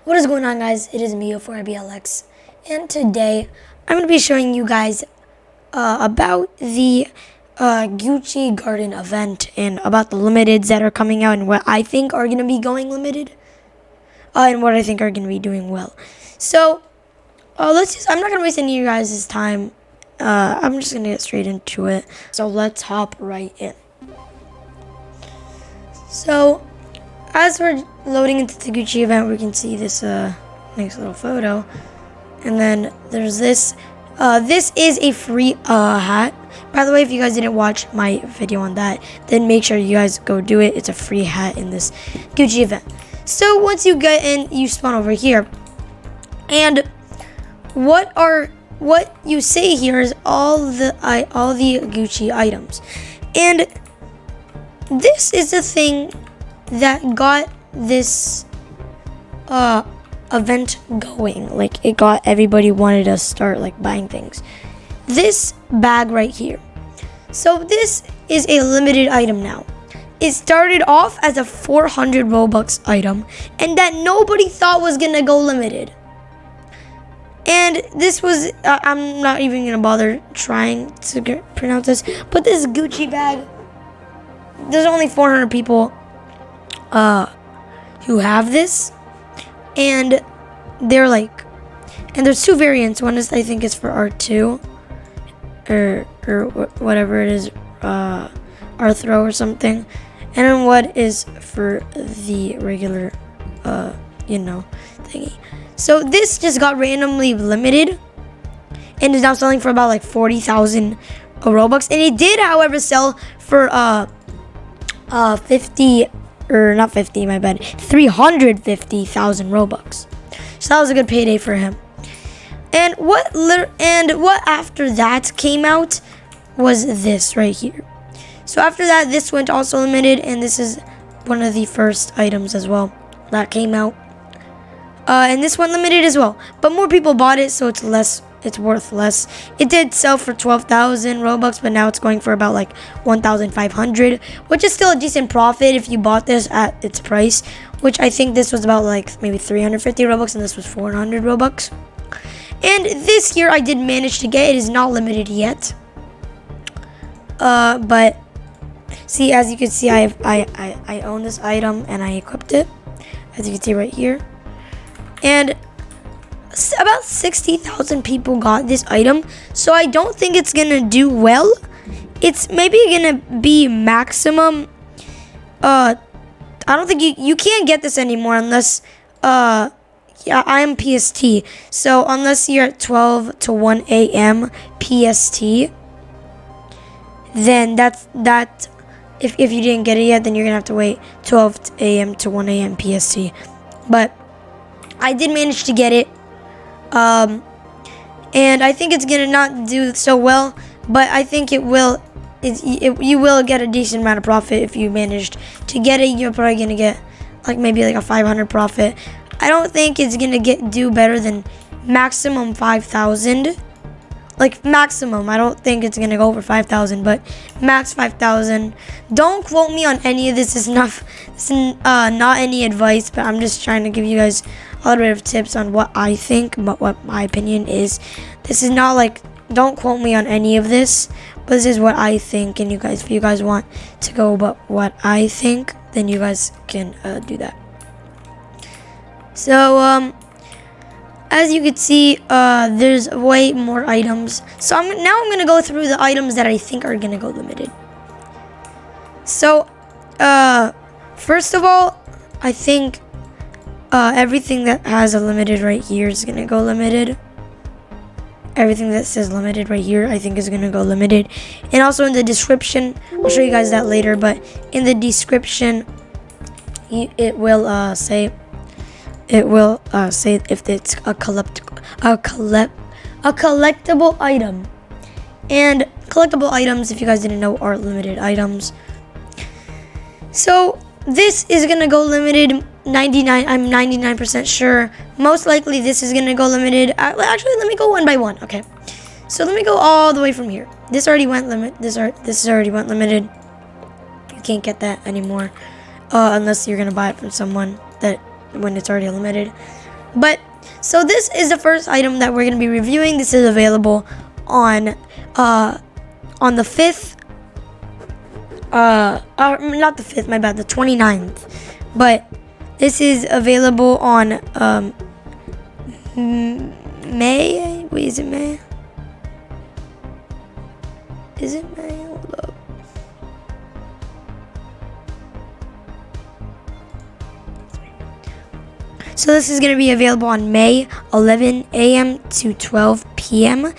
What is going on, guys? It is me, FLORAL, and today I'm going to be showing you guys about the Gucci Garden event and about the limiteds that are coming out and what I think are going to be going limited and what I think are going to be doing well. So I'm not going to waste any of you guys' time. I'm just going to get straight into it. So let's hop right in. So as we're loading into the Gucci event, we can see this nice little photo. And then there's this. This is a free hat. By the way, if you guys didn't watch my video on that, then make sure you guys go do it. It's a free hat in this Gucci event. So once you get in, you spawn over here. And what you see here is all the Gucci items. And this is the thing that got this event going. Like, it got everybody wanted to start like buying things. This bag right here. So this is a limited item now. It started off as a 400 Robux item, and that nobody thought was gonna go limited. And this was, I'm not even gonna bother trying to pronounce this, but this Gucci bag, there's only 400 people who have this, and they're like, and there's two variants. One is, I think, is for R2 or whatever it is, Arthro or something, and then what is for the regular thingy. So this just got randomly limited and is now selling for about like 40,000 Robux, and it did, however, sell for 350,000 Robux. So that was a good payday for him. And what after that came out was this right here. So after that, this went also limited, and this is one of the first items as well that came out. And this went limited as well, but more people bought it, so it's worth less. It did sell for 12,000 Robux, but now it's going for about like 1,500, which is still a decent profit if you bought this at its price, which I think this was about like maybe 350 Robux, and this was 400 Robux. And this here I did manage to get. It is not limited yet. But see, as you can see, I own this item and I equipped it, as you can see right here. And about 60,000 people got this item, so I don't think it's gonna do well. It's maybe gonna be maximum. I don't think you can't get this anymore unless yeah, I am PST. So unless you're at 12 to 1 a.m. PST, then that if you didn't get it yet, then you're gonna have to wait 12 a.m. to 1 a.m. PST. But I did manage to get it. And I think it's gonna not do so well, but I think it will. You will get a decent amount of profit if you managed to get it. You're probably gonna get like maybe like a 500 profit. I don't think it's gonna do better than maximum 5,000. Like maximum, I don't think it's gonna go over 5,000, but max 5,000. Don't quote me on any of this. This is not any advice, but I'm just trying to give you guys a little bit of tips on what I think, but what my opinion is. This is not like, don't quote me on any of this, but this is what I think, and you guys, if you guys want to go but what I think, then you guys can do that. So as you can see, there's way more items. So I'm gonna go through the items that I think are gonna go limited. So first of all, I think everything that has a limited right here is gonna go limited. Everything that says limited right here, I think, is gonna go limited. And also in the description, I'll show you guys that later, but in the description, it will say if it's a collectible item. And collectible items, if you guys didn't know, are limited items. So this is gonna go limited. I'm 99% sure. Most likely this is gonna go limited. Actually, let me go one by one. Okay, so let me go all the way from here. This already went this already went limited. You can't get that anymore unless you're gonna buy it from someone that when it's already limited. But so this is the first item that we're going to be reviewing. This is available on the 5th. Not the 5th, my bad, the 29th. But this is available on May. Wait, is it May? Is it May? Hold up. So this is going to be available on May 11 a.m. to 12 p.m.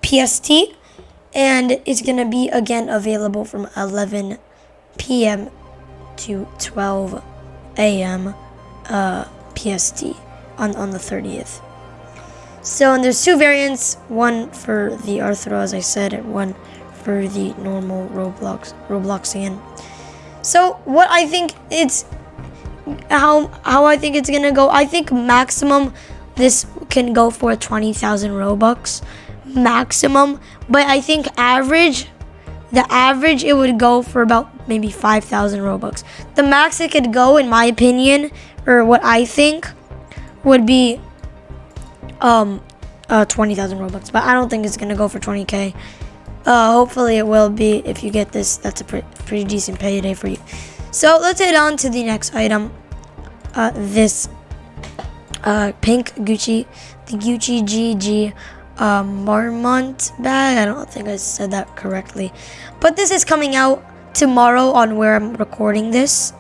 PST, and it's going to be again available from 11 p.m. to 12 a.m. PST on the 30th. So, and there's two variants, one for the Arthro, as I said, and one for the normal Robloxian. So what I think it's how I think it's gonna go. I think maximum this can go for 20,000 Robux maximum, but I think the average it would go for about maybe 5,000 Robux. The max it could go, in my opinion, or what I think, would be 20,000 Robux, but I don't think it's gonna go for 20k. Hopefully it will be. If you get this, that's a pretty decent payday for you. So let's head on to the next item. This pink Gucci, the Gucci GG Marmont bag. I don't think I said that correctly, but this is coming out tomorrow on where I'm recording this.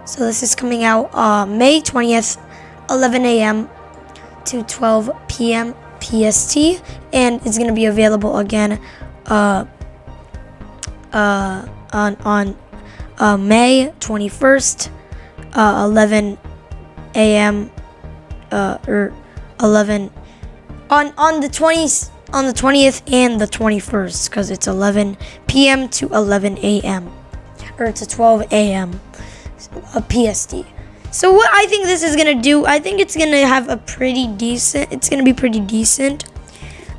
So this is coming out May 20th, 11 a.m. to 12 p.m. PST, and it's gonna be available again on May 21st, 11 a.m. Or 11 on the 20th and the 21st, because it's 11 p.m. to 11 a.m. or to 12 a.m. PST. So what I think this is gonna do, I think it's gonna have a pretty decent. It's gonna be pretty decent.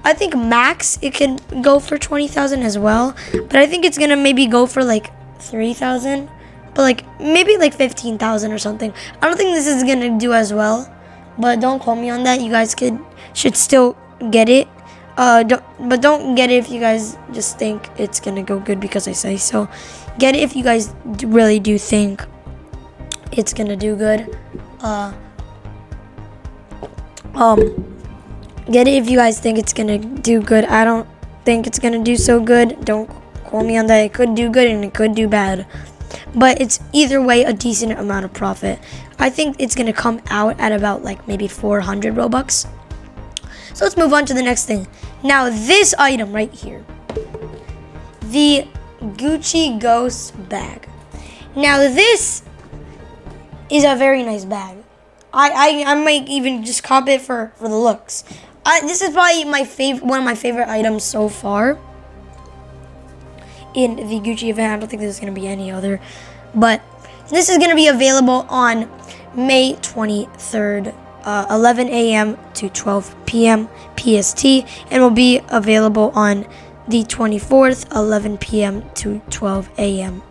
I think max it can go for 20,000 as well, but I think it's gonna maybe go for like 3,000, but like maybe like 15,000 or something. I don't think this is gonna do as well, but don't quote me on that. You guys should still get it. But don't get it if you guys just think it's gonna go good because I say so. Get it if you guys really do think it's gonna do good. Get it if you guys think it's gonna do good. I don't think it's gonna do so good. Don't quote me on that. It could do good and it could do bad, but it's either way a decent amount of profit. I think it's gonna come out at about like maybe 400 Robux. So let's move on to the next thing. Now this item right here, the GUCCIGHOST bag. Now this is a very nice bag. I might even just cop it for the looks. This is probably one of my favorite items so far in the Gucci event. I don't think there's going to be any other, but this is going to be available on May 23rd, 11 a.m. to 12 p.m. PST, and will be available on the 24th, 11 p.m. to 12 a.m.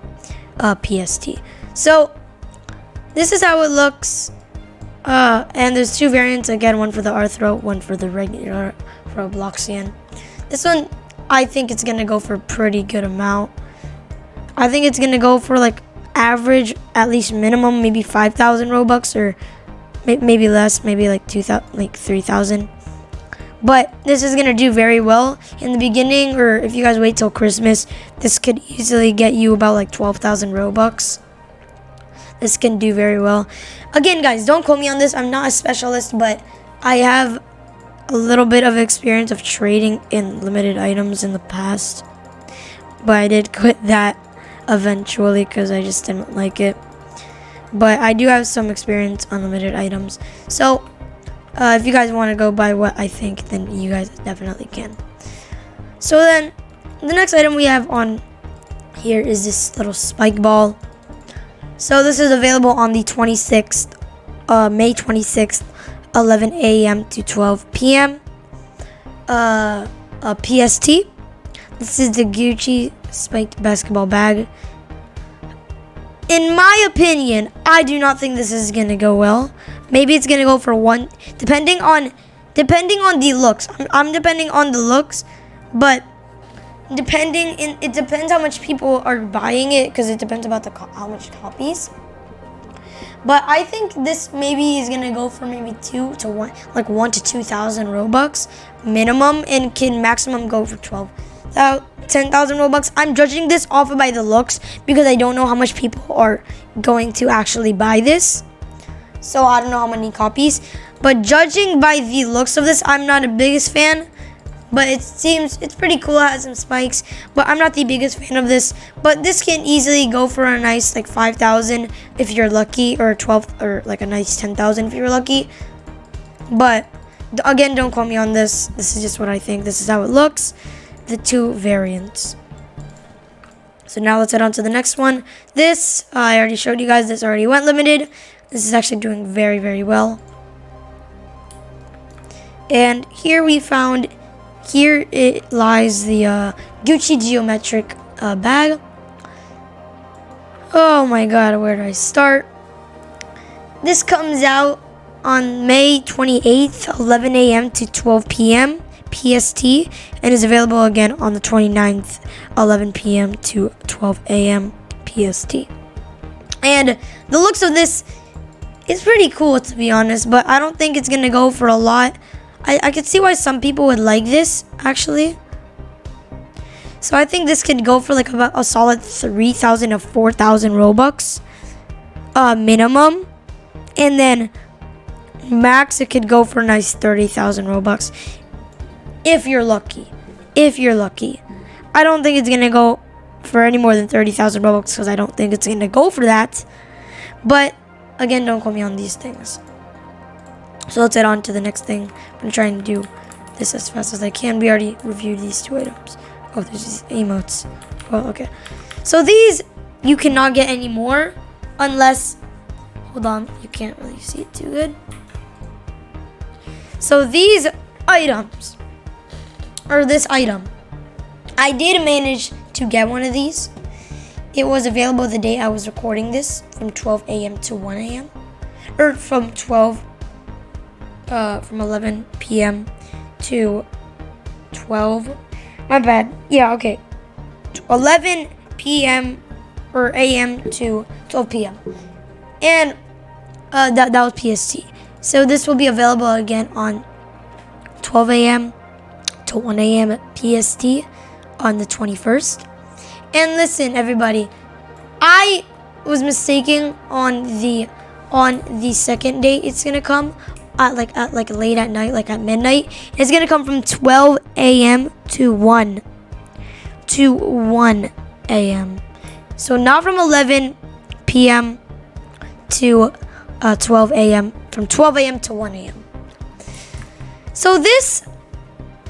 PST. So this is how it looks. And there's two variants, again, one for the Arthro, one for the regular Robloxian. This one, I think it's gonna go for a pretty good amount. I think it's gonna go for like average, at least minimum, maybe 5,000 Robux, or maybe less, maybe like 2,000, like 3,000. But this is gonna do very well in the beginning, or if you guys wait till Christmas, this could easily get you about like 12,000 Robux. This can do very well. Again, guys, don't quote me on this. I'm not a specialist, but I have a little bit of experience of trading in limited items in the past. But I did quit that eventually because I just didn't like it. But I do have some experience on limited items. So if you guys want to go by what I think, then you guys definitely can. So then the next item we have on here is this little spike ball. So this is available on the 26th, May 26th, 11 a.m. to 12 p.m. PST. This is the Gucci spiked basketball bag. in my opinion, I do not think this is gonna go well. Maybe it's gonna go for one, depending on the looks. I'm depending on the looks, but it depends how much people are buying it, because it depends about how much copies. But I think this maybe is gonna go for maybe 1 to 2,000 Robux minimum, and can maximum go for 10,000 Robux. I'm judging this off by the looks, because I don't know how much people are going to actually buy this. So I don't know how many copies. But judging by the looks of this, I'm not the biggest fan. But it seems it's pretty cool. It has some spikes, but I'm not the biggest fan of this. But this can easily go for a nice 5,000 if you're lucky, or 12, or a nice 10,000 if you're lucky. But again, don't quote me on this. This is just what I think. This is how it looks. The two variants. So now let's head on to the next one. This I already showed you guys. This already went limited. This is actually doing very, very well. And here it lies the Gucci geometric bag. Oh my god, where do I start? This comes out on May 28th, 11 a.m. to 12 p.m. PST, and is available again on the 29th, 11 p.m. to 12 a.m. PST. And the looks of this is pretty cool, to be honest, but I don't think it's gonna go for a lot. I could see why some people would like this, actually. So I think this could go for about a solid 3,000 to 4,000 Robux minimum. And then max, it could go for a nice 30,000 Robux. If you're lucky. I don't think it's going to go for any more than 30,000 Robux, because I don't think it's going to go for that. But again, don't quote me on these things. So let's head on to the next thing. I'm trying to do this as fast as I can. We already reviewed these two items. Oh, there's these emotes. Well, okay. So these you cannot get anymore unless... Hold on. You can't really see it too good. So these items, or this item, I did manage to get one of these. It was available the day I was recording this, from 12 a.m. to 1 a.m. Or from 11 p.m. to 12. My bad. Yeah, okay. 11 p.m. or a.m. to 12 p.m. And that was PST. So this will be available again on 12 a.m. to 1 a.m. PST on the 21st. And listen, everybody, I was mistaken on the second date it's gonna come. Late at night, at midnight. It's gonna come from 12 a.m. to 1 a.m. So not from 11 p.m. to 12 a.m. From 12 a.m. to 1 a.m. So this,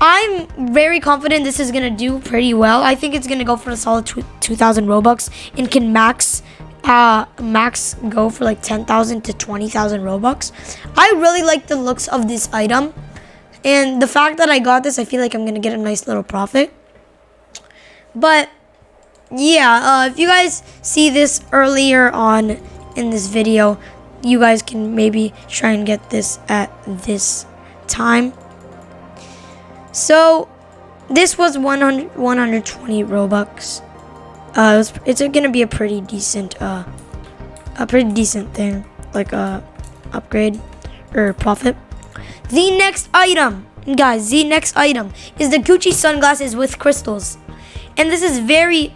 I'm very confident this is gonna do pretty well. I think it's gonna go for a solid 2,000 Robux, and can max go for 10,000 to 20,000 Robux. I really like the looks of this item, and the fact that I got this, I feel like I'm gonna get a nice little profit. But yeah, if you guys see this earlier on in this video, you guys can maybe try and get this at this time. So this was 120 Robux. It's gonna be a pretty decent thing, upgrade or profit. The next item, guys, is the Gucci sunglasses with crystals, and this is very,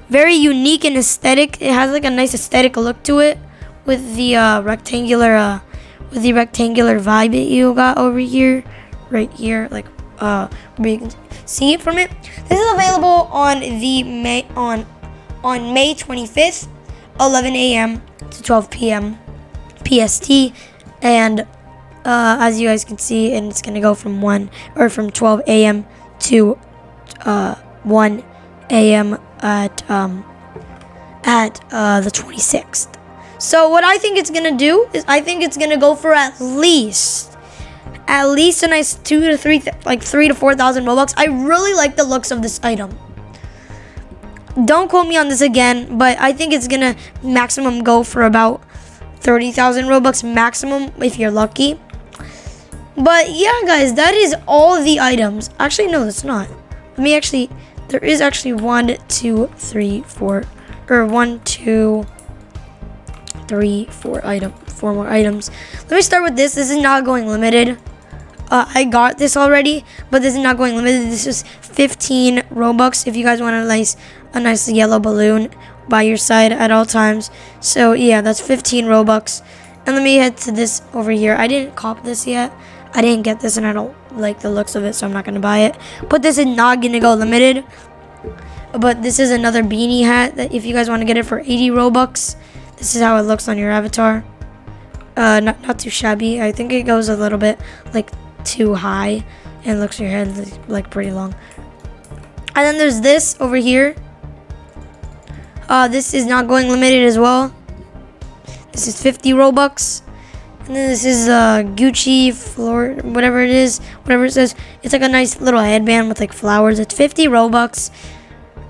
very unique and aesthetic. It has a nice aesthetic look to it, with the rectangular vibe that you got over here, right here, where you can see it from it. This is available on May 25th, 11 a.m. to 12 p.m. PST, and as you guys can see, and it's gonna go from 12 a.m. to 1 a.m. at the 26th. So what I think it's gonna do is, I think it's gonna go for at least a nice 3 to 4,000 Robux. I really like the looks of this item. don't quote me on this again, but I think it's gonna maximum go for about 30,000 Robux maximum if you're lucky. But yeah, guys, that is all the items. Actually, no, that's not. Let me actually, there is actually 1, 2, 3, 4, or 1, 2, 3, 4 item, 4 more items. Let me start with this. This is not going limited. I got this already, but this is not going limited. This is 15 Robux if you guys want a nice yellow balloon by your side at all times. So yeah, that's 15 Robux. And let me head to this over here. I didn't cop this yet. I didn't get this and I don't like the looks of it, so I'm not gonna buy it. But this is not gonna go limited. But this is another beanie hat that if you guys want to get it for 80 Robux. This is how it looks on your avatar. Not too shabby. I think it goes a little bit like too high and looks your head like pretty long. And then there's this over here. This is not going limited as well. This is 50 Robux. And then this is Gucci whatever it is, whatever it says. It's like a nice little headband with like flowers. It's 50 Robux.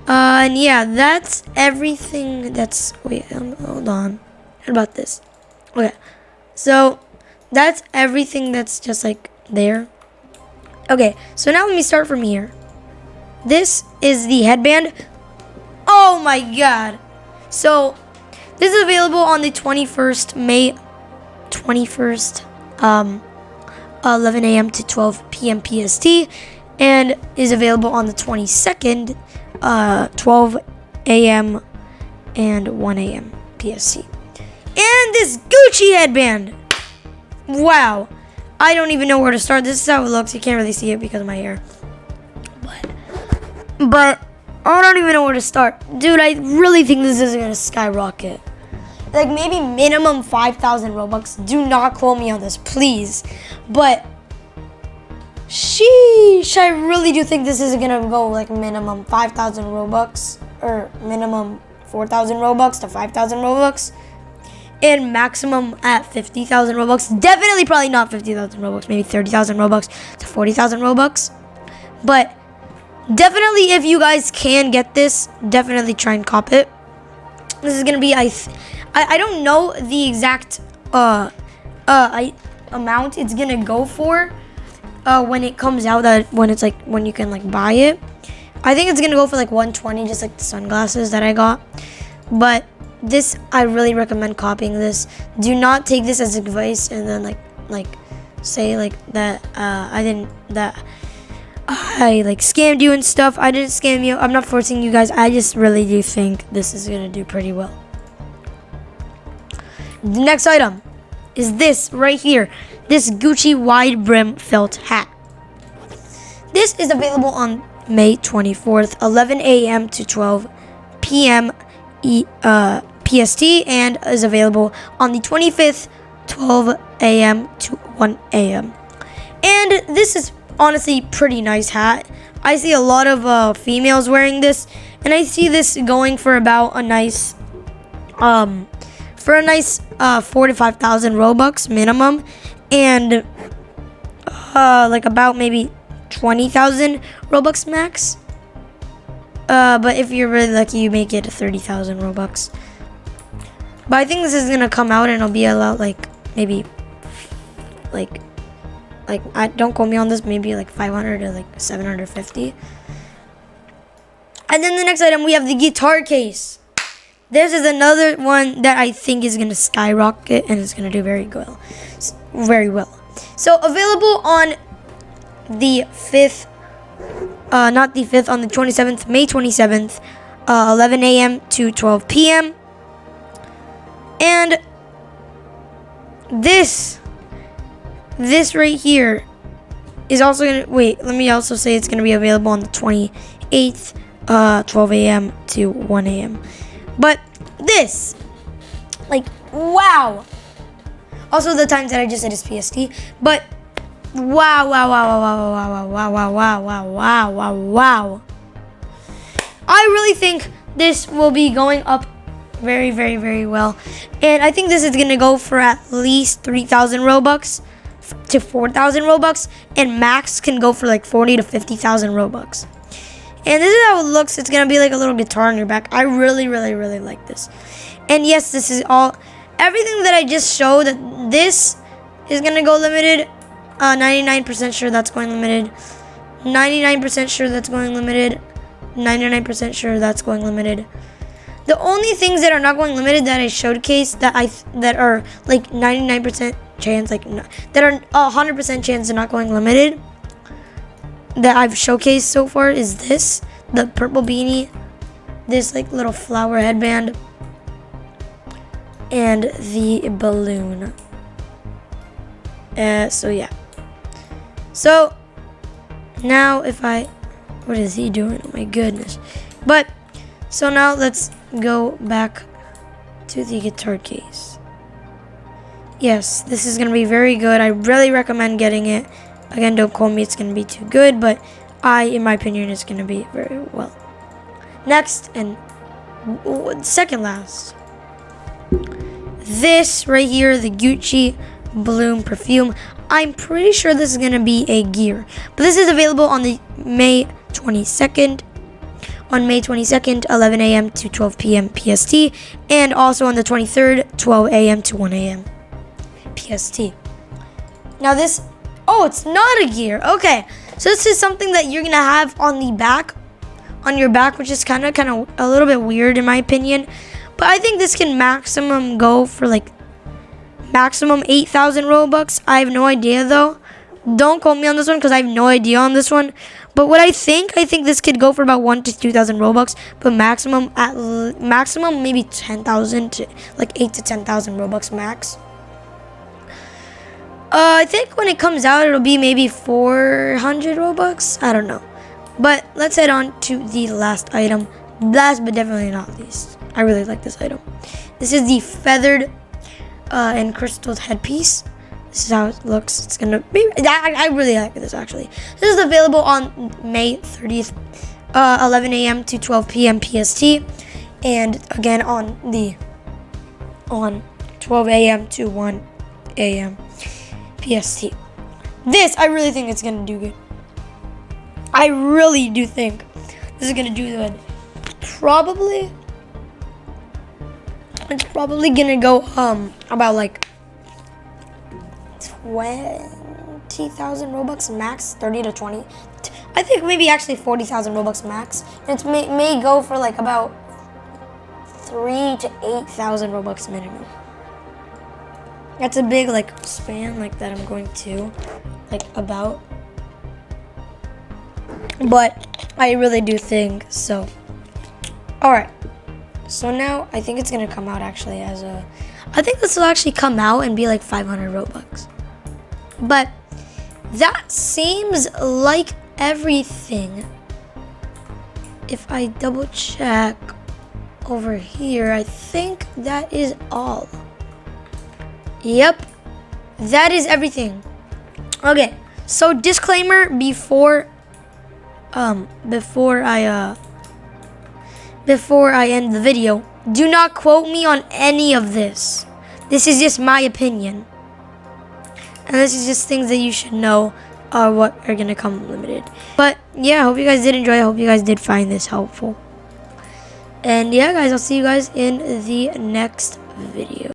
And yeah, that's everything. That's wait, hold on. What about this? Okay, so that's everything that's just like there. Okay, so now let me start from here. This is the headband. Oh my god! So this is available on the 21st May 21st 11 a.m. to 12 p.m. PST, and is available on the 22nd 12 a.m. and 1 a.m. PST. And this Gucci headband. Wow. I don't even know where to start. This is how it looks. You can't really see it because of my hair. But I don't even know where to start. Dude, I really think this is going to skyrocket. Like maybe minimum 5,000 Robux. Do not quote me on this, please. But sheesh, I really do think this is gonna go like minimum 5,000 Robux or minimum 4,000 Robux to 5,000 Robux, and maximum at 50,000 Robux. Definitely, probably not 50,000 Robux. Maybe 30,000 Robux to 40,000 Robux. But definitely, if you guys can get this, definitely try and cop it. This is gonna be I don't know the exact amount it's gonna go for when it comes out, when you can like buy it. I think it's gonna go for like 120, just like the sunglasses that I got. But this, I really recommend copying this. Do not take this as advice and then like say like that I like scammed you and stuff. I didn't scam you. I'm not forcing you guys. I just really do think this is gonna do pretty well. The next item is this right here. This Gucci wide brim felt hat. This is available on May 24th, 11 a.m. to 12 p.m. PST, and is available on the 25th, 12 a.m. to 1 a.m. And this is honestly pretty nice hat. I see a lot of females wearing this, and I see this going for about a nice 4,000 to 5,000 Robux minimum, and like about maybe 20,000 Robux max. But if you're really lucky, you make it to 30,000 Robux. But I think this is gonna come out and it'll be a lot like maybe like I don't quote me on this, maybe like 500 to like 750. And then the next item, we have the guitar case. This is another one that I think is gonna skyrocket and it's gonna do very well. So available on the 5th, not the 5th, on the 27th, May 27th, 11 a.m. to 12 p.m. And this right here is also gonna, wait, let me also say it's gonna be available on the 28th, 12 a.m. to 1 a.m. But this, like, wow. Also, the times that I just said is PST, but wow. I really think this will be going up very, very, very well. And I think this is gonna go for at least 3,000 Robux to 4,000 Robux, and max can go for like 40 to 50,000 Robux. And this is how it looks. It's gonna be like a little guitar on your back. I really like this. And yes, this is all, everything that I just showed. This is gonna go limited. 99% sure that's going limited. 99% sure that's going limited. 99% sure that's going limited. The only things that are not going limited that I showcased that are like 99% chance, like that are 100% chance of not going limited, that I've showcased so far is this, the purple beanie, this like little flower headband, and the balloon. So yeah. So now what is he doing? Oh my goodness. But so now let's go back to the guitar case. Yes, this is gonna be very good. I really recommend getting it. Again, don't quote me, it's gonna be too good, but in my opinion, it's gonna be very well. Next, and second last, this right here, the Gucci Bloom perfume. I'm pretty sure this is gonna be a gear, but this is available on the May 22nd. On May 22nd, 11 a.m. to 12 p.m. PST, and also on the 23rd, 12 a.m. to 1 a.m. PST. Now this, oh, it's not a gear. Okay, so this is something that you're gonna have on the back, on your back, which is kind of a little bit weird in my opinion. But I think this can maximum go for like maximum 8,000 Robux. I have no idea though. Don't quote me on this one because I have no idea on this one. But what I think this could go for about 1,000 to 2,000 Robux, but maximum maybe 10,000 to like 8,000 to 10,000 Robux max. I think when it comes out, it'll be maybe 400 Robux. I don't know. But let's head on to the last item. Last but definitely not least. I really like this item. This is the feathered and crystal headpiece. This is how it looks. It's gonna be, I really like this actually. This is available on May 30th, 11 a.m. to 12 p.m. PST. And again on 12 a.m. to 1 a.m. PST. This, I really think it's gonna do good. I really do think this is gonna do good. It's probably gonna go about like 20,000 Robux max, 30 to 20. I think maybe actually 40,000 Robux max. And it may go for like about 3,000 to 8,000 Robux minimum. That's a big like span like that I'm going to like about. But I really do think so. Alright. So now I think it's gonna come out actually as a, I think this will actually come out and be like 500 Robux. But that seems like everything. If I double check over here, I think that is all. Yep, that is everything. Okay, so disclaimer before I end the video, do not quote me on any of this. This is just my opinion. And this is just things that you should know are what are going to come limited. But yeah, I hope you guys did enjoy. I hope you guys did find this helpful. And yeah, guys, I'll see you guys in the next video.